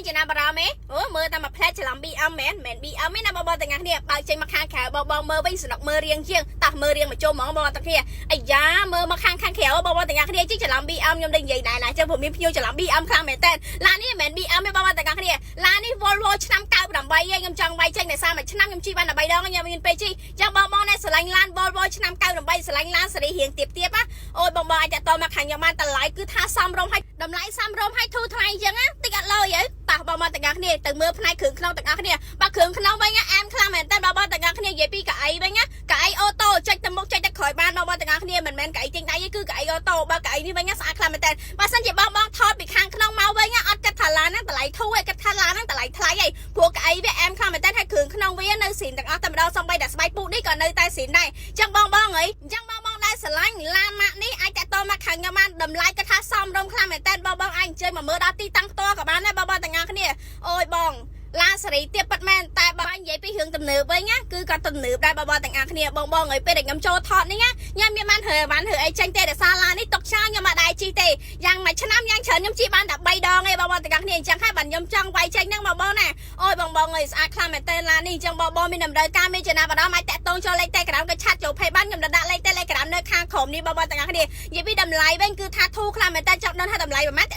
ជាណាបារម្ភអូមើលតែមួយផ្លែច្រឡំ BM មែន BM ទេណាបងទាំងអស់គ្នាបើចេញមកខាងក្រៅបងមើលវិញសំណុកមើលរៀងជាងតោះមើលរៀងមកជុំហ្មងបងទាំងគ្នាអាយ៉ាមើលមកខាងក្រៅបងទាំងអស់គ្នាជិះច្រឡំ BM ខ្ញុំដឹងនិយាយដែរណាចឹងព្រោះមានភ្ញៀវច្រឡំ BM ខ្លាំងមែនតើឡាននេះមិនមែន BM ទេបងទាំងអស់គ្នាឡាននេះ Volvo ឆ្នាំ98ឯងខ្ញុំចង់វាយចេញតែសារមួយឆ្នាំខ្ញុំជិះបាន13ដងខ្ញុំមានពេលជិះចឹងបងណែស្រឡាញ់ឡាន Volvo ឆ្នាំ98ស្រឡាញ់ឡានសេរីរៀងទៀបណាអូយបងអាចតមកខាងខ្ញុំបានតម្លៃគឺថាសមរម្យឲ្យតម្លៃសមរម្យឲ្យធូរថ្លៃចឹងណាតិចអត់លុយហ៎តោះបងទាំងអស់គ្នាទៅមើលផ្នែកគ្រឿងក្នុងទាំងអស់គ្នាបើគ្រឿងក្នុងវិញអានខ្លាំងមែនតើបងទាំងអស់គ្នានិយាយពីកៅអីវិញណាកៅអីអូតូចុចទៅមុខចុចទៅក្រោយបានបងទាំងអស់គ្នាមិនមែនកៅអីចេញដៃទេគឺកៅអីអូតូបើកៅអីនេះវិញស្អាតខ្លាំងមែនតើបើសិនជាបងថតពីខាងក្នុងមកវិញអត់គិតថាឡានហ្នឹងតម្លៃធូរឯងគិតថាឡានហ្នឹងតម្លៃថ្លៃឯងព្រោះកៅអីវាអានខ្លាំងមែនតើហើយគ្រឿងក្នុងវានៅស៊ីនទាំងអស់តែម្ដងសំបីតែស្បែកពូនេះក៏នៅតែស៊ីនដែរចឹងបងអីចឹងបងដែរស្រឡាញ់ឡានម៉ាក់នេះអាចតតមកខាងខ្ញុំបានតម្លៃគាត់ថាសមរម្យខ្លាំងមែនតើបងអាចអញ្ជើញមកមើលដល់ទីតាំងផ្ទាល់ក៏បានដែរបងទាំងអស់គ្នាអូយបងឡានសេរីទៀតប៉ាត់មែនតែបើនិយាយពីរឿងទំនើបវិញណាគឺគាត់ទំនើបដែរបងទាំងអស់គ្នាបងអើយពេលដែលខ្ញុំចូលថតនេះណាខ្ញុំមានបានរើអីចាញ់ទេដោយសារឡាននេះຕົកឆាខ្ញុំអត់ដែរជិះទេយ៉ាងមួយឆ្នាំយ៉ាងច្រើនខ្ញុំជិះបានតែ3ដងឯងបងទាំងអស់គ្នាអញ្ចឹងហើយបាទខ្ញុំចង់វាយចេញហ្នឹងបងណាអូយបងអើយស្អាតខ្លាំងមែនតើឡាននេះអញ្ចឹងបងមានតម្រូវការមានចំណាប់អារម្មណ៍អាចតាក់ទងចូលលេខ Telegram ក៏ឆាតចូល Page បានខ្ញុំដាក់លេខ Telegram នៅខាងក្រោមនេះបងទាំងអស់គ្នានិយាយពីតម្លៃវិញគឺថាធូរខ្លាំងមែនតើចង់ដឹងថាតម្លៃប្រហែល